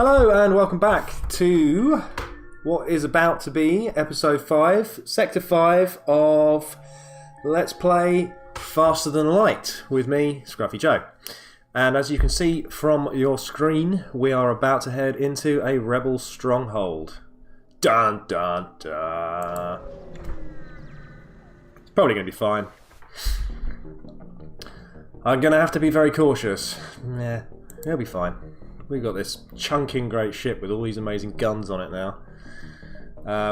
Hello and welcome back to what is about to be episode 5, sector 5 of Let's Play Faster Than Light with me, Scruffy Joe. And as you can see from your screen, we are about to head into a rebel stronghold. Dun dun dun. It's probably going to be fine. I'm going to have to be very cautious. Yeah, it'll be fine. We've got this chunking great ship with all these amazing guns on it now.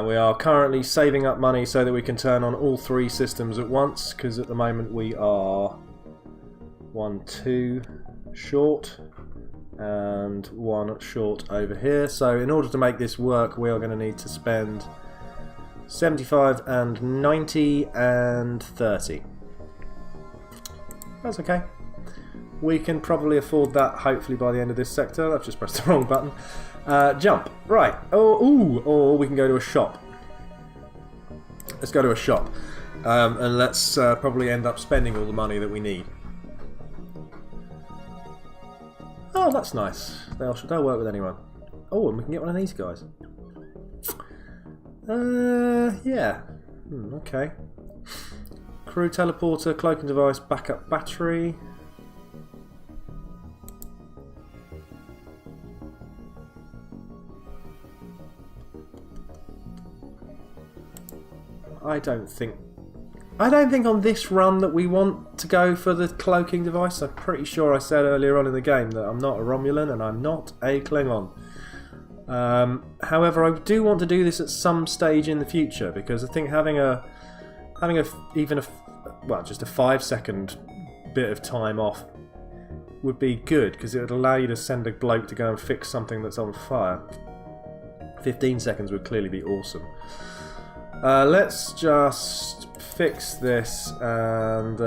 We are currently saving up money so that we can turn on all 3 systems at once, because at the moment we are 2 short and 1 short over here. So in order to make this work, we are going to need to spend 75 and 90 and 30. That's okay. We can probably afford that, hopefully, by the end of this sector. I've just pressed the wrong button. Jump. Right. Or we can go to a shop. Let's go to a shop. And let's probably end up spending all the money that we need. Oh, that's nice. They'll work with anyone. Oh, and we can get one of these guys. Yeah. Okay. Crew teleporter, cloaking device, backup battery. I don't think on this run that we want to go for the cloaking device. I'm pretty sure I said earlier on in the game that I'm not a Romulan and I'm not a Klingon. However, I do want to do this at some stage in the future, because I think having just a 5-second bit of time off would be good, because it would allow you to send a bloke to go and fix something that's on fire. 15 seconds would clearly be awesome. Let's just fix this and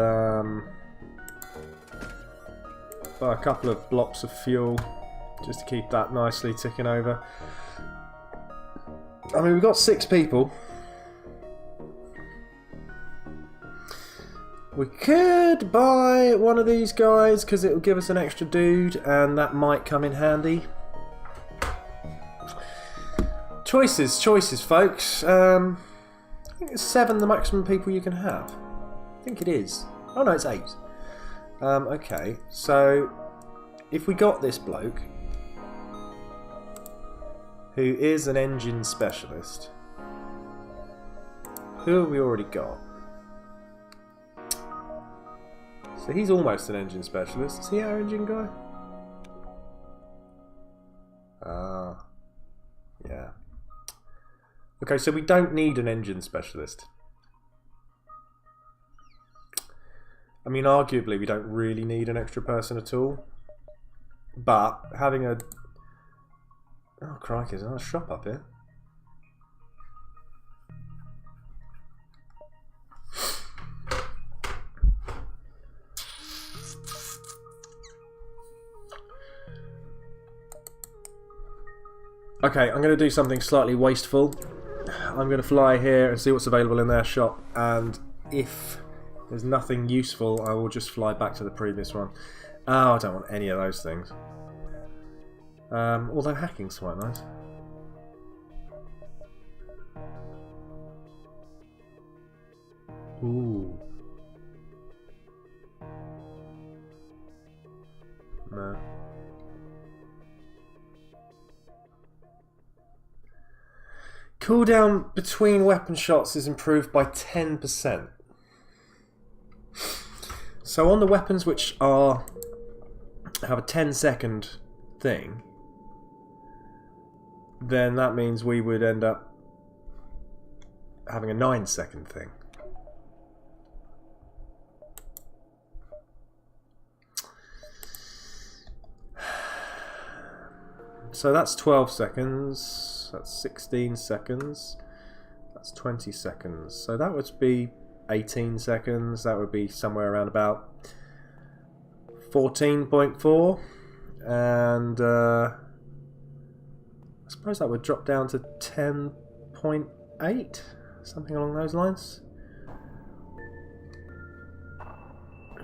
buy a couple of blocks of fuel just to keep that nicely ticking over. I mean, we've got 6 people. We could buy one of these guys because it will give us an extra dude, and that might come in handy. Choices, folks. I think it's 7 the maximum people you can have. I think it is. Oh no, it's 8. Okay, so if we got this bloke, who is an engine specialist, who have we already got? So he's almost an engine specialist. Is he our engine guy? Ah, yeah. Okay, so we don't need an engine specialist. I mean, arguably, we don't really need an extra person at all. But having a... Oh, crikey, there's another shop up here. Okay, I'm going to do something slightly wasteful. I'm going to fly here and see what's available in their shop, and if there's nothing useful, I will just fly back to the previous one. Oh, I don't want any of those things. Although hacking's quite nice. Ooh. No. Cooldown between weapon shots is improved by 10%. So on the weapons which have a 10-second thing, then that means we would end up having a 9-second thing. So that's 12 seconds. That's 16 seconds. That's 20 seconds. So that would be 18 seconds. That would be somewhere around about 14.4. And I suppose that would drop down to 10.8. Something along those lines.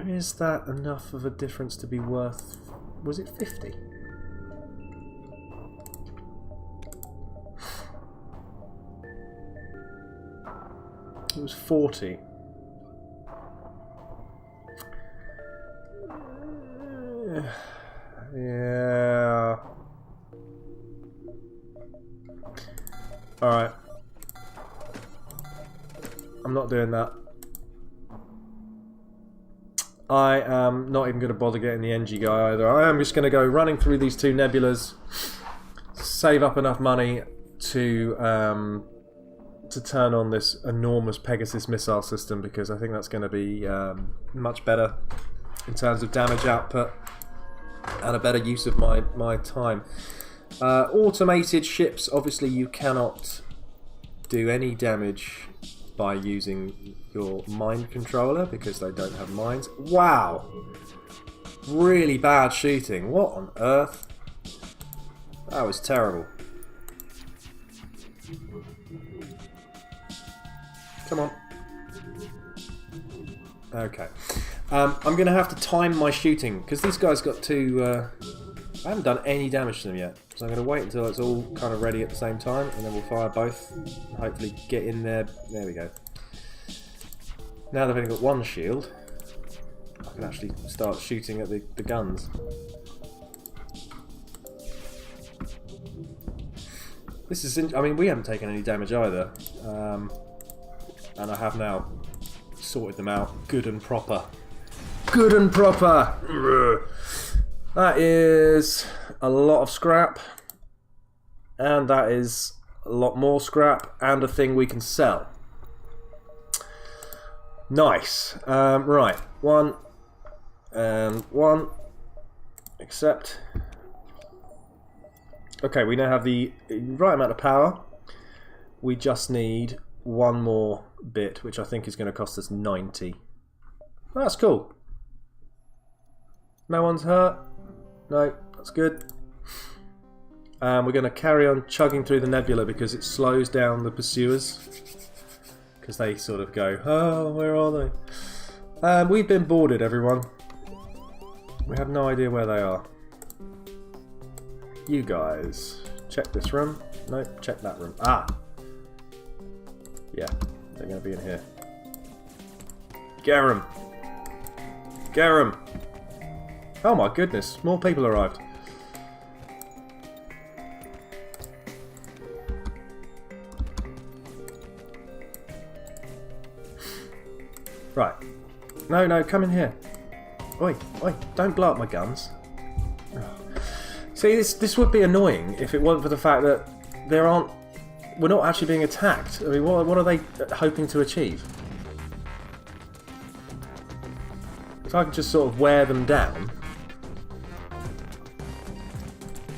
Is that enough of a difference to be worth... Was it 50? It was 40. Yeah. Alright. I'm not doing that. I am not even going to bother getting the NG guy either. I am just going to go running through these 2 nebulas, save up enough money to turn on this enormous Pegasus missile system, because I think that's going to be much better in terms of damage output and a better use of my time. Automated ships, obviously you cannot do any damage by using your mind controller because they don't have minds. Wow! Really bad shooting. What on earth? That was terrible. Come on. Okay. I'm going to have to time my shooting because these guys got to... I haven't done any damage to them yet. So I'm going to wait until it's all kind of ready at the same time, and then we'll fire both. Hopefully get in there. There we go. Now they've only got 1 shield, I can actually start shooting at the guns. This is... I mean, we haven't taken any damage either. And I have now sorted them out good and proper. Good and proper! That is a lot of scrap, and that is a lot more scrap, and a thing we can sell. Nice. Right, 1 and 1. Accept. Okay, we now have the right amount of power. We just need 1 more bit, which I think is going to cost us 90. That's cool. No one's hurt. No, that's good. We're going to carry on chugging through the nebula because it slows down the pursuers. Because they sort of go, oh, where are they? We've been boarded, everyone. We have no idea where they are. You guys, check this room. Nope, check that room. Ah! Yeah, they're going to be in here. Get 'em! Get 'em! Oh my goodness, more people arrived. Right. No, no, come in here. Oi, oi, don't blow up my guns. See, this would be annoying if it wasn't for the fact that we're not actually being attacked. I mean, what are they hoping to achieve? If I can just sort of wear them down,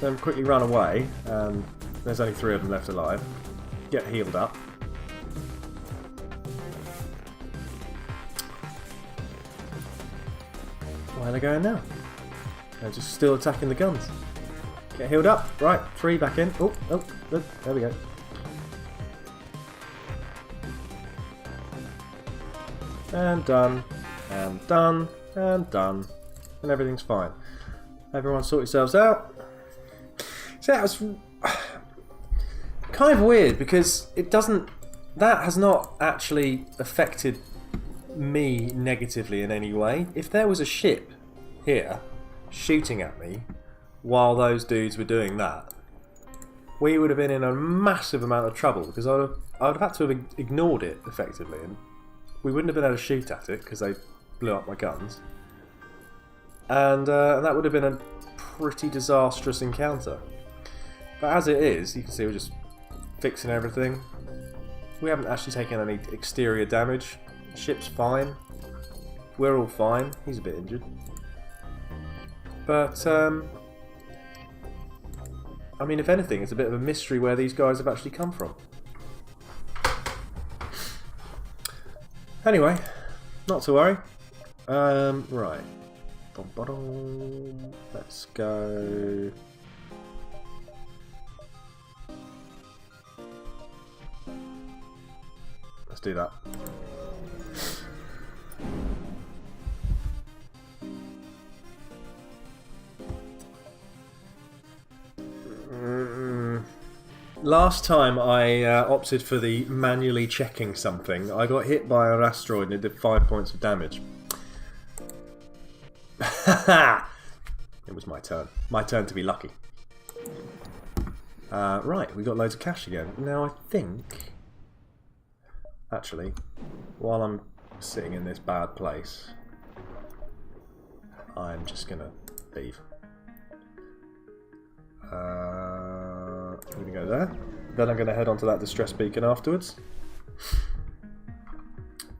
then quickly run away, and there's only 3 of them left alive. Get healed up. Where are they going now? They're just still attacking the guns. Get healed up. Right, 3 back in. Oh, oh, good. There we go. And done. And done. And done. And everything's fine. Everyone sort yourselves out. So that was kind of weird because it doesn't... That has not actually affected me negatively in any way. If there was a ship here shooting at me while those dudes were doing that, we would have been in a massive amount of trouble because I would have had to have ignored it effectively, and we wouldn't have been able to shoot at it because they blew up my guns, and that would have been a pretty disastrous encounter. But as it is, you can see we're just fixing everything. We haven't actually taken any exterior damage. The ship's fine. We're all fine. He's a bit injured. But, I mean, if anything, it's a bit of a mystery where these guys have actually come from. Anyway, not to worry. Right. Let's go... Let's do that. Last time I opted for the manually checking something, I got hit by an asteroid and it did 5 points of damage. It was my turn. My turn to be lucky. Right, we got loads of cash again. Now I think... Actually, while I'm sitting in this bad place, I'm just gonna leave. I'm gonna go there. Then I'm gonna head onto that distress beacon afterwards.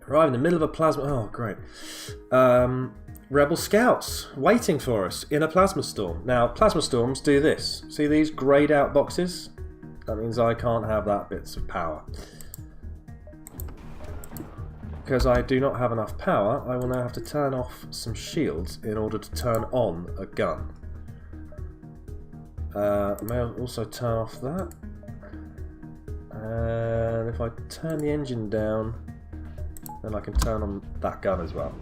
Arrive in the middle of a plasma... Oh, great. Rebel scouts waiting for us in a plasma storm. Now, plasma storms do this. See these greyed out boxes? That means I can't have that bits of power. Because I do not have enough power, I will now have to turn off some shields in order to turn on a gun. I may also turn off that. And if I turn the engine down, then I can turn on that gun as well.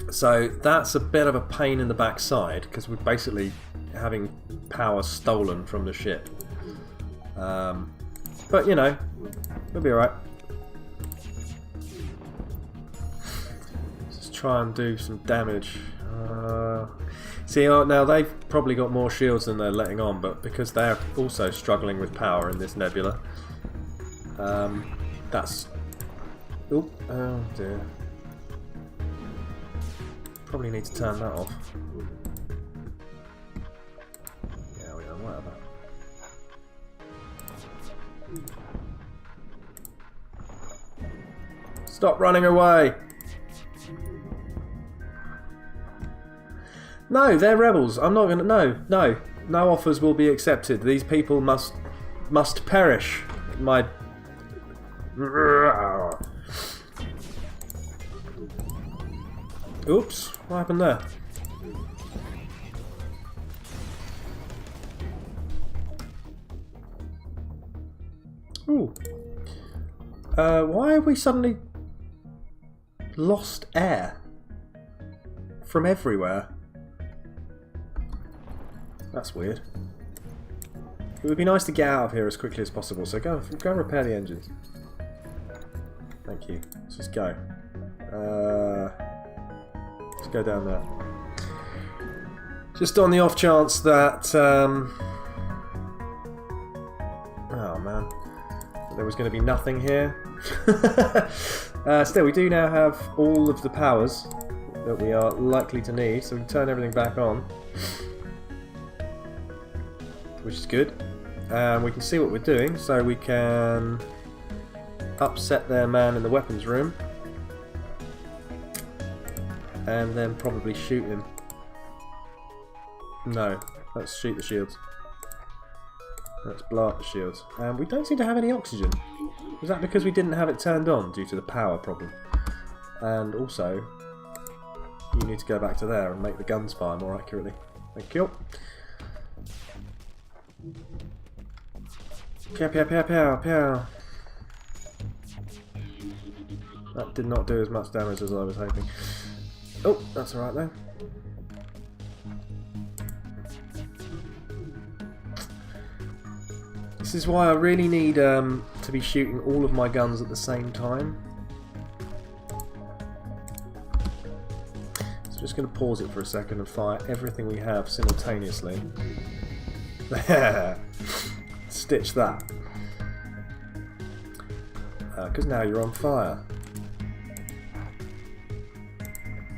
So that's a bit of a pain in the backside because we're basically having power stolen from the ship. But you know, we'll be alright. Let's try and do some damage. See, now they've probably got more shields than they're letting on, but because they're also struggling with power in this nebula, that's... Oop, oh dear. Probably need to turn that off. Yeah, we don't, whatever. Stop running away! No, they're rebels. I'm not gonna... No offers will be accepted. These people must perish. My... Oops, what happened there? Ooh. Why have we suddenly lost air from everywhere? That's weird. It would be nice to get out of here as quickly as possible, so go and repair the engines. Thank you. Let's just go. Let's go down there. Just on the off chance that... oh man. There was going to be nothing here. Still, we do now have all of the powers that we are likely to need, so we can turn everything back on. Which is good. We can see what we're doing, so we can upset their man in the weapons room. And then probably shoot him. No, let's shoot the shields. Let's blow up the shields. And we don't seem to have any oxygen. Is that because we didn't have it turned on due to the power problem? And also, you need to go back to there and make the guns fire more accurately. Thank you. Pow, pow, pow, pow, pow. That did not do as much damage as I was hoping. Oh, that's alright though. This is why I really need to be shooting all of my guns at the same time. So just going to pause it for a second and fire everything we have simultaneously. There! Stitch that. Because now you're on fire.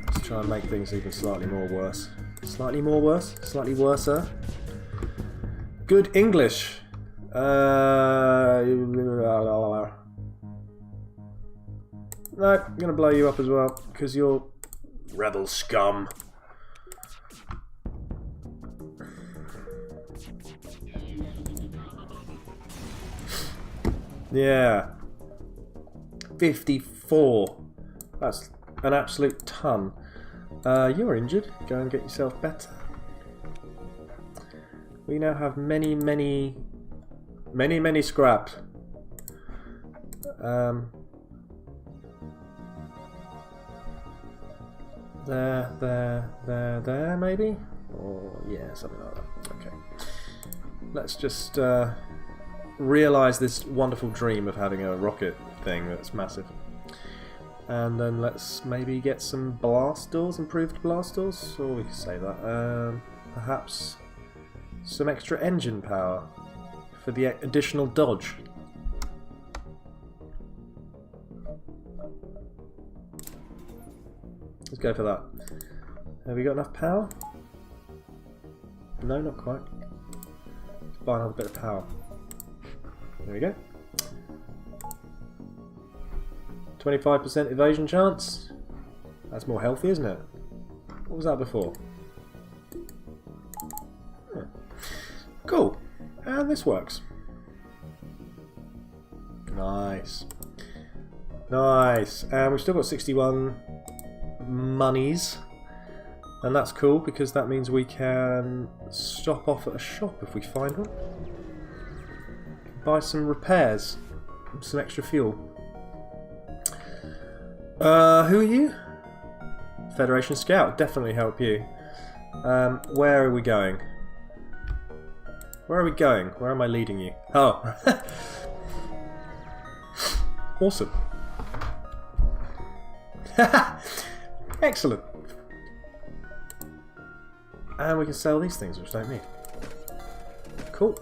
Let's try and make things even slightly more worse. Slightly more worse? Slightly worser? Good English! No, I'm gonna blow you up as well, because you're rebel scum. Yeah. 54. That's an absolute ton. You're injured. Go and get yourself better. We now have many scrap. There, maybe? Or, yeah, something like that. Okay. let's just realise this wonderful dream of having a rocket thing that's massive. And then let's maybe get some blast doors, improved blast doors, or we can say that. Perhaps some extra engine power for the additional dodge. Let's go for that. Have we got enough power? No, not quite. Let's buy another bit of power. There we go. 25% evasion chance. That's more healthy, isn't it? What was that before? Yeah. Cool. And this works. Nice. Nice. And we've still got 61 monies. And that's cool because that means we can stop off at a shop if we find one. Buy some repairs. Some extra fuel. Who are you? Federation Scout. Definitely help you. Where are we going? Where are we going? Where am I leading you? Oh. Awesome. Excellent. And we can sell these things, which don't need. Cool.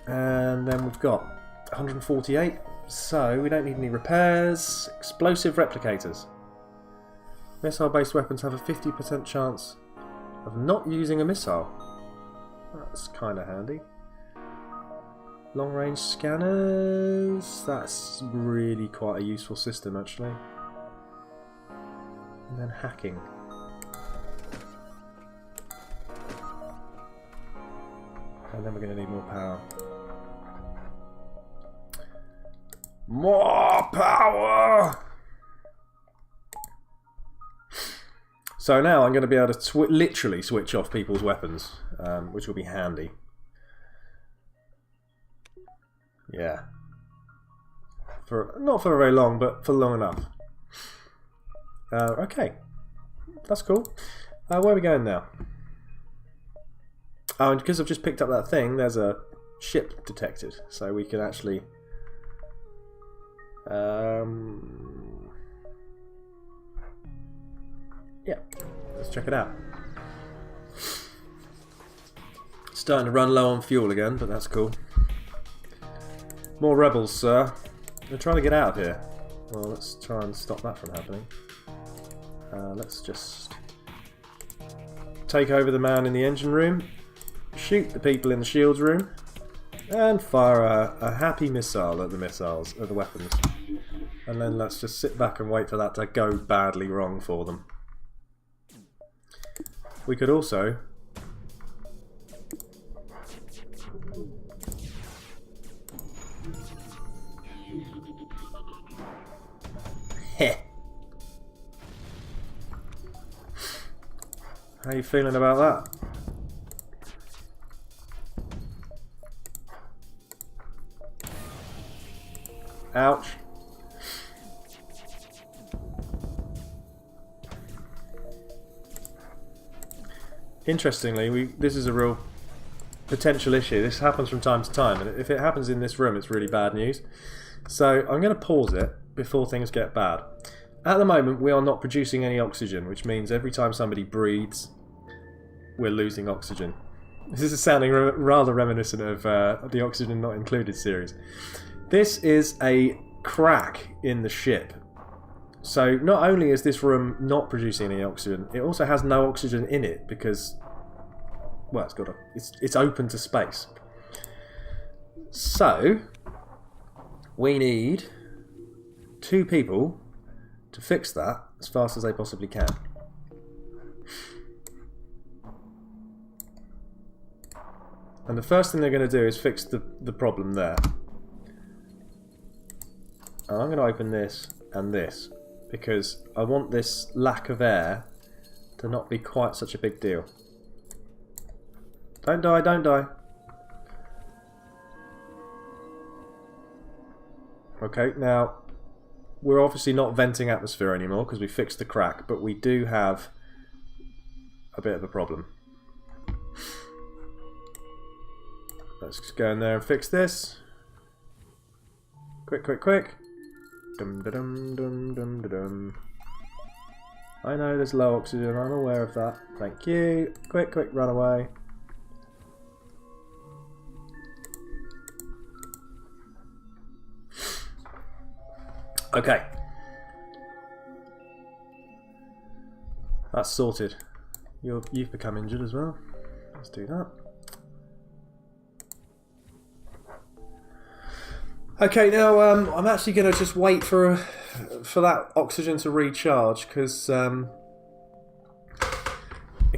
And then we've got 148. So we don't need any repairs. Explosive replicators. Missile-based weapons have a 50% chance of not using a missile. That's kind of handy. Long-range scanners. That's really quite a useful system, actually. And then hacking. And then we're going to need more power. More power! So now I'm going to be able to literally switch off people's weapons, which will be handy. Yeah. Not for very long, but for long enough. Okay. That's cool. Where are we going now? Oh, and because I've just picked up that thing, there's a ship detected, so we can actually... yeah, let's check it out. Starting to run low on fuel again, but that's cool. More rebels, sir. They're trying to get out of here. Well, let's try and stop that from happening. Let's just take over the man in the engine room, shoot the people in the shields room, and fire a happy missile at the weapons. And then let's just sit back and wait for that to go badly wrong for them. We could also how you feeling about that? Ouch. Interestingly, this is a real potential issue. This happens from time to time, and if it happens in this room, it's really bad news. So I'm going to pause it before things get bad. At the moment, we are not producing any oxygen, which means every time somebody breathes, we're losing oxygen. This is sounding rather reminiscent of the Oxygen Not Included series. This is a crack in the ship. So not only is this room not producing any oxygen, it also has no oxygen in it because, well, it's open to space. So we need 2 people to fix that as fast as they possibly can. And the first thing they're going to do is fix the problem there. And I'm going to open this and this because I want this lack of air to not be quite such a big deal. Don't die, don't die. Okay, now we're obviously not venting atmosphere anymore because we fixed the crack, but we do have a bit of a problem. let's just go in there and fix this. Quick, quick, quick. Dum da dum dum dum da dum. I know there's low oxygen, I'm aware of that. Thank you. Quick, quick, run away. Okay. That's sorted. You've become injured as well. Let's do that. Okay, now I'm actually going to just wait for that oxygen to recharge, because it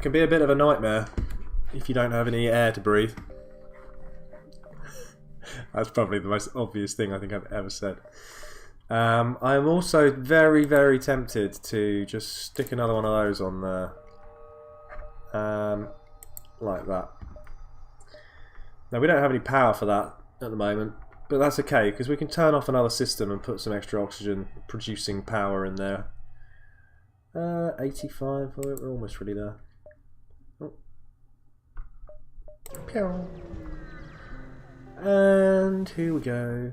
can be a bit of a nightmare if you don't have any air to breathe. That's probably the most obvious thing I think I've ever said. I'm also very, very tempted to just stick another one of those on there. Like that. Now we don't have any power for that at the moment, but that's okay because we can turn off another system and put some extra oxygen producing power in there. 85, we're almost ready there. Oh. Pew. And here we go.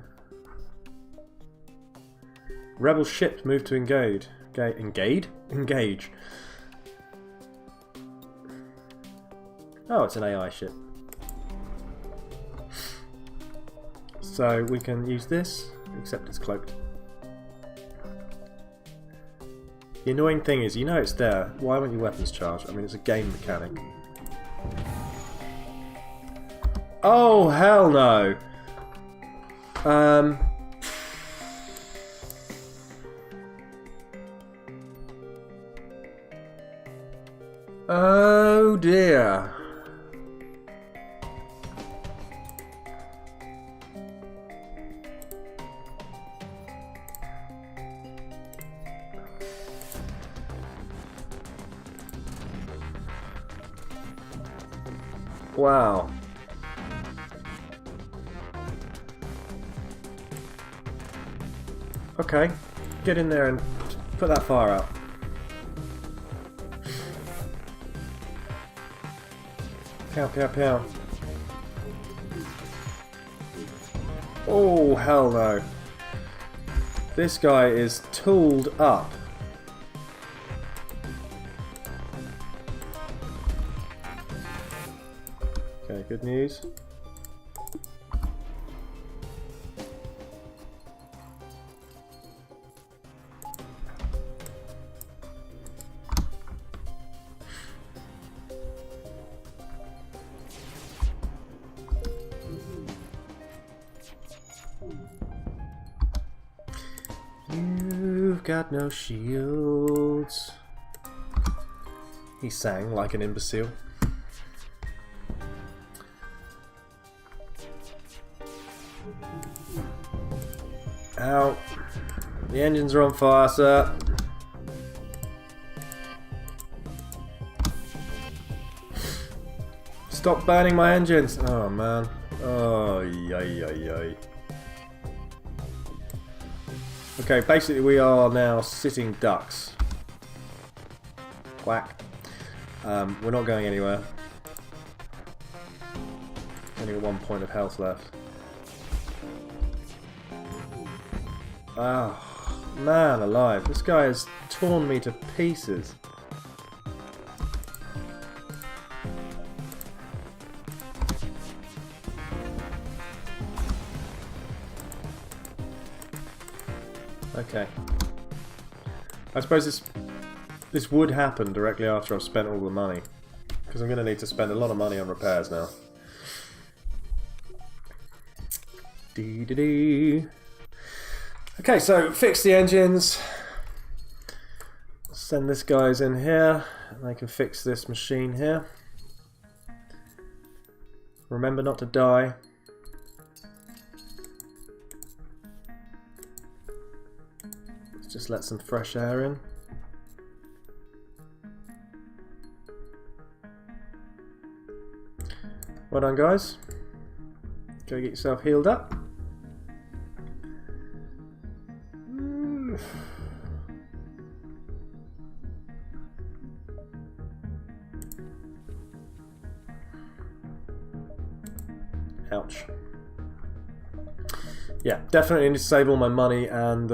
Rebel ships move to engage. Engage. Oh, it's an AI ship. So we can use this, except it's cloaked. The annoying thing is, you know it's there. Why won't your weapons charge? I mean, it's a game mechanic. Oh, hell no! Oh dear. Wow. Okay, get in there and put that fire out. Pow, pow, pow. Oh, hell no. This guy is tooled up. Okay, good news. You've got no shields. He sang like an imbecile. Ow. The engines are on fire, sir. Stop burning my engines. Oh, man. Oh, yay, yay, yay. Okay, basically we are now sitting ducks. Quack. We're not going anywhere. Only got 1 point of health left. Oh, man alive. This guy has torn me to pieces. Okay. I suppose this would happen directly after I've spent all the money. Because I'm going to need to spend a lot of money on repairs now. Dee-dee-dee. Okay, so fix the engines. Send this guys in here. And they can fix this machine here. Remember not to die. Let's just let some fresh air in. Well done, guys. Go get yourself healed up. Ouch. yeah, definitely need to save all my money and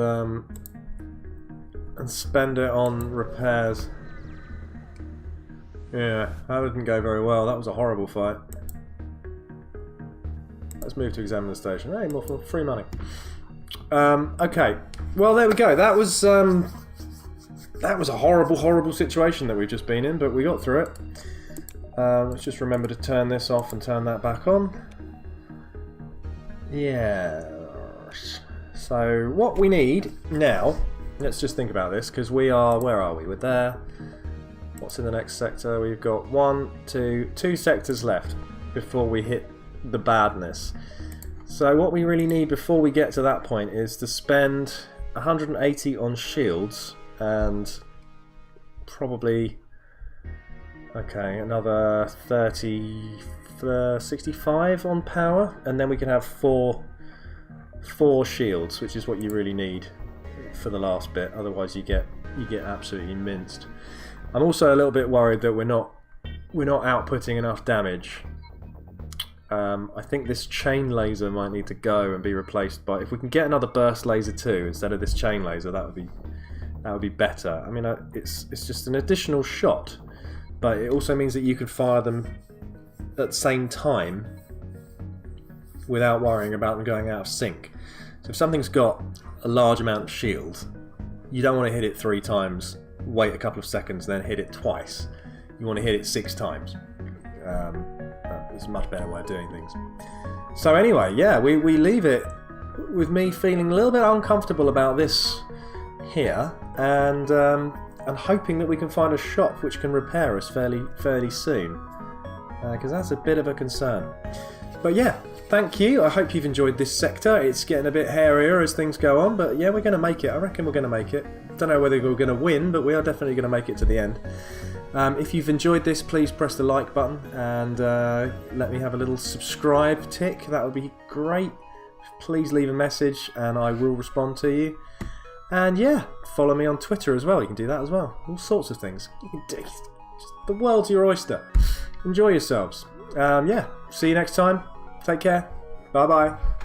spend it on repairs. Yeah, that didn't go very well. That was a horrible fight. Let's move to examine the station. Hey, more free money. Okay, well there we go. That was a horrible, horrible situation that we've just been in, but we got through it. Let's just remember to turn this off and turn that back on. Yeah. So what we need now, let's just think about this, because we are, where are we? We're there. What's in the next sector? We've got two sectors left before we hit the badness. So what we really need before we get to that point is to spend 180 on shields and probably, okay, another 65 on power, and then we can have four shields, which is what you really need for the last bit. Otherwise you get absolutely minced. I'm also a little bit worried that we're not outputting enough damage. I think this chain laser might need to go and be replaced by, if we can get another burst laser too instead of this chain laser, that would be better. I mean, it's just an additional shot, but it also means that you can fire them at the same time without worrying about them going out of sync. So if something's got a large amount of shield, you don't want to hit it 3 times, wait a couple of seconds, then hit it twice. You want to hit it 6 times. It's a much better way of doing things. So anyway, yeah, we leave it with me feeling a little bit uncomfortable about this here, and hoping that we can find a shop which can repair us fairly soon, because that's a bit of a concern. But yeah, thank you. I hope you've enjoyed this sector. It's getting a bit hairier as things go on, but yeah, we're going to make it. I reckon we're going to make it. Don't know whether we're going to win, but we are definitely going to make it to the end. If you've enjoyed this, please press the like button and let me have a little subscribe tick. That would be great. Please leave a message and I will respond to you. And yeah, follow me on Twitter as well. You can do that as well. All sorts of things. You can do, just, the world's your oyster. Enjoy yourselves. Yeah, see you next time. Take care. Bye bye.